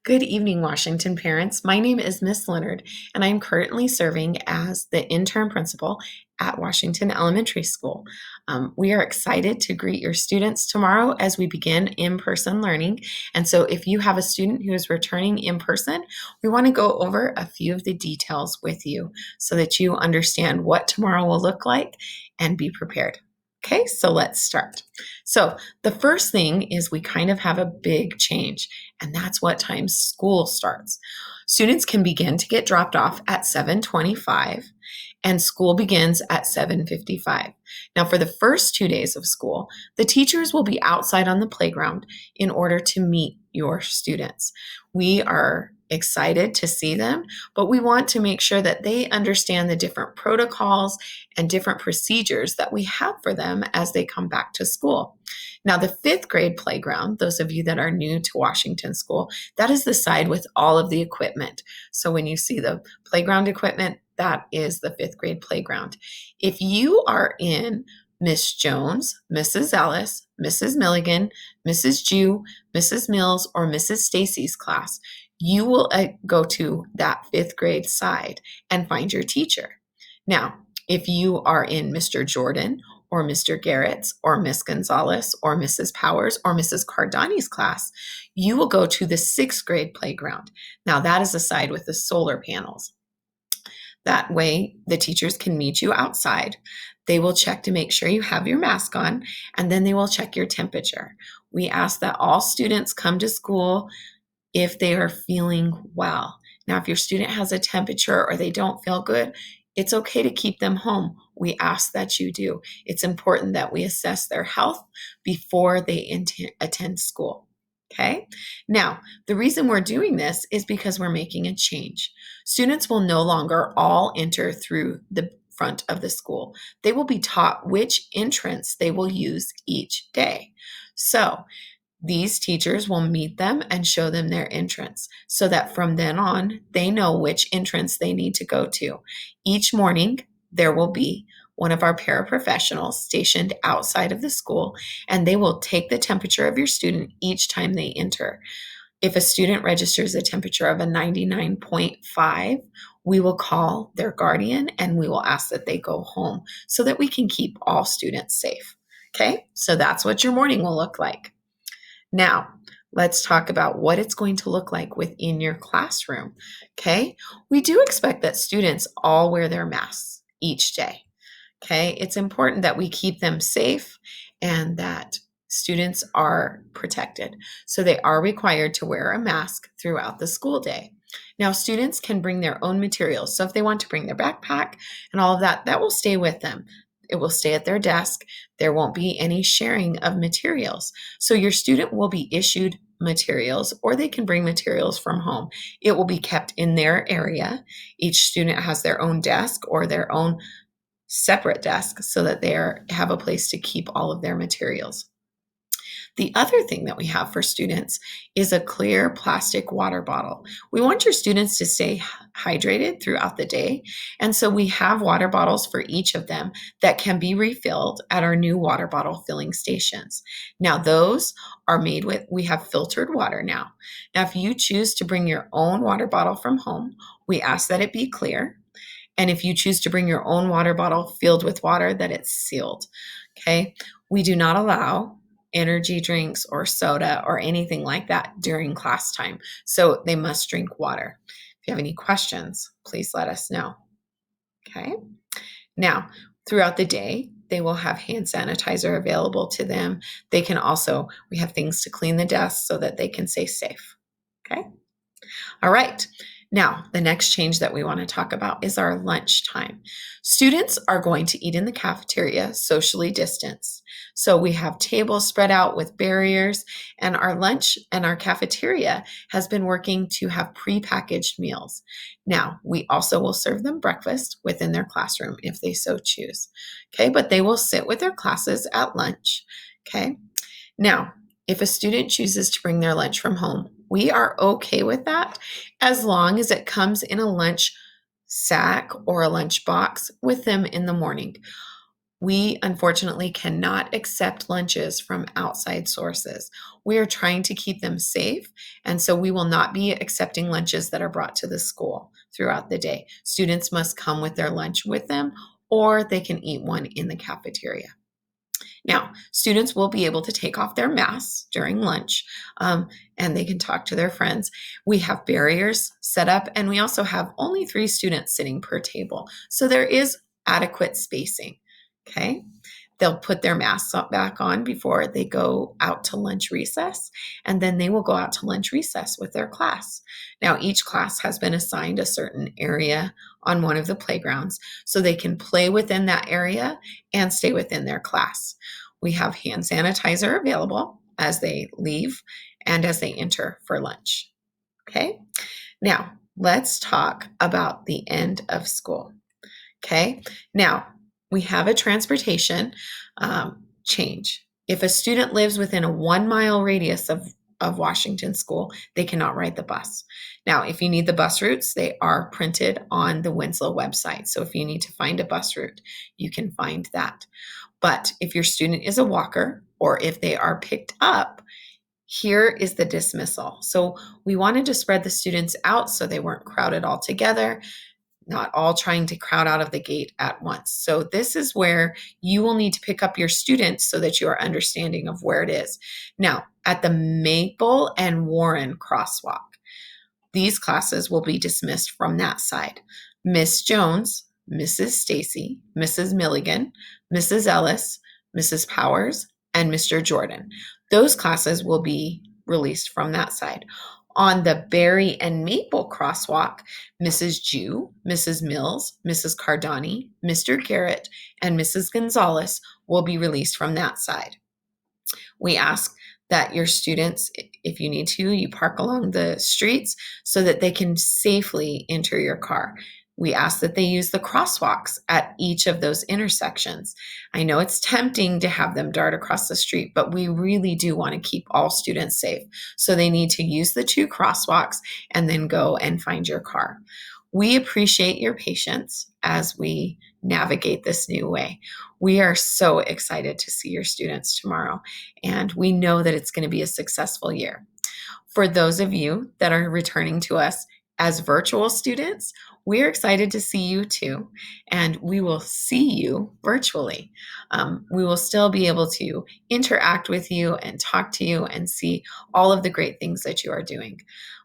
Good evening, Washington parents. My name is Miss Leonard, and I'm currently serving as the intern principal at Washington Elementary School. We are excited to greet your students tomorrow as we begin in-person learning. And so if you have a student who is returning in person, we want to go over a few of the details with you so that you understand what tomorrow will look like and be prepared. Okay, so let's start. So the first thing is we kind of have a big change, and that's what time school starts. Students can begin to get dropped off at 7:25 and school begins at 7:55. Now for the first 2 days of school, the teachers will be outside on the playground in order to meet your students. We are excited to see them, but we want to make sure that they understand the different protocols and different procedures that we have for them as they come back to school. Now, the fifth grade playground, those of you that are new to Washington School, that is the side with all of the equipment. So when you see the playground equipment, that is the fifth grade playground. If you are in Miss Jones, Mrs. Ellis, Mrs. Milligan, Mrs. Jew, Mrs. Mills, or Mrs. Stacy's class, you will go to that fifth grade side and find your teacher. Now, if you are in Mr. Jordan or Mr. Garrett's or Miss Gonzalez or Mrs. Powers or Mrs. Cardani's class, you will go to the sixth grade playground. Now, that is the side with the solar panels. That way, the teachers can meet you outside. They will check to make sure you have your mask on, and then they will check your temperature. We ask that all students come to school if they are feeling well. Now, if your student has a temperature or they don't feel good, it's okay to keep them home. We ask that you do. It's important that we assess their health before they attend school. Okay? Now, the reason we're doing this is because we're making a change. Students will no longer all enter through the front of the school. They will be taught which entrance they will use each day. So, these teachers will meet them and show them their entrance so that from then on, they know which entrance they need to go to. Each morning, there will be one of our paraprofessionals stationed outside of the school, and they will take the temperature of your student each time they enter. If a student registers a temperature of a 99.5, we will call their guardian and we will ask that they go home so that we can keep all students safe. Okay, so that's what your morning will look like. Now, let's talk about what it's going to look like within your classroom. Okay, we do expect that students all wear their masks each day. Okay, it's important that we keep them safe and that students are protected. So they are required to wear a mask throughout the school day. Now, students can bring their own materials. So if they want to bring their backpack and all of that, that will stay with them. It will stay at their desk. There won't be any sharing of materials. So your student will be issued materials or they can bring materials from home. It will be kept in their area. Each student has their own desk or their own separate desk so that they have a place to keep all of their materials. The other thing that we have for students is a clear plastic water bottle. We want your students to stay hydrated throughout the day, and so we have water bottles for each of them that can be refilled at our new water bottle filling stations. Now, those are made with, we have filtered water now. Now, if you choose to bring your own water bottle from home, we ask that it be clear. And if you choose to bring your own water bottle filled with water, that it's sealed. Okay. We do not allow energy drinks or soda or anything like that during class time. So they must drink water. If you have any questions, please let us know. Okay. Now, throughout the day, they will have hand sanitizer available to them. They can also, we have things to clean the desks so that they can stay safe. Okay. All right. Now, the next change that we want to talk about is our lunch time. Students are going to eat in the cafeteria, socially distanced. So we have tables spread out with barriers, and our lunch and our cafeteria has been working to have prepackaged meals. Now, we also will serve them breakfast within their classroom if they so choose. Okay, but they will sit with their classes at lunch. Okay, now, if a student chooses to bring their lunch from home, we are okay with that as long as it comes in a lunch sack or a lunch box with them in the morning. We unfortunately cannot accept lunches from outside sources. We are trying to keep them safe, and so we will not be accepting lunches that are brought to the school throughout the day. Students must come with their lunch with them, or they can eat one in the cafeteria. Now, students will be able to take off their masks during lunch, and they can talk to their friends. We have barriers set up, and we also have only 3 students sitting per table. So there is adequate spacing. Okay. They'll put their masks back on before they go out to lunch recess, and then they will go out to lunch recess with their class. Now, each class has been assigned a certain area on one of the playgrounds, so they can play within that area and stay within their class. We have hand sanitizer available as they leave and as they enter for lunch. Okay, now let's talk about the end of school. Okay, now we have a transportation change. If a student lives within a 1-mile radius of Washington School, they cannot ride the bus. Now, if you need the bus routes, they are printed on the Winslow website. So if you need to find a bus route, you can find that. But if your student is a walker or if they are picked up, here is the dismissal. So we wanted to spread the students out so they weren't crowded all together, not all trying to crowd out of the gate at once. So this is where you will need to pick up your students so that you are understanding of where it is. Now, at the Maple and Warren crosswalk, these classes will be dismissed from that side. Miss Jones, Mrs. Stacy, Mrs. Milligan, Mrs. Ellis, Mrs. Powers, and Mr. Jordan. Those classes will be released from that side. On the Berry and Maple crosswalk, Mrs. Jew, Mrs. Mills, Mrs. Cardani, Mr. Garrett, and Mrs. Gonzalez will be released from that side. We ask that your students, if you need to, you park along the streets so that they can safely enter your car. We ask that they use the crosswalks at each of those intersections. I know it's tempting to have them dart across the street, but we really do want to keep all students safe. So they need to use the 2 crosswalks and then go and find your car. We appreciate your patience as we navigate this new way. We are so excited to see your students tomorrow, and we know that it's going to be a successful year. For those of you that are returning to us as virtual students, we're excited to see you too, and we will see you virtually. We will still be able to interact with you and talk to you and see all of the great things that you are doing.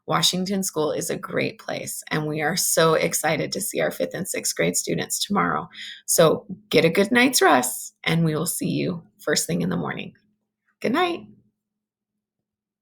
Washington School is a great place, and we are so excited to see our 5th and 6th grade students tomorrow. So get a good night's rest, and we will see you first thing in the morning. Good night.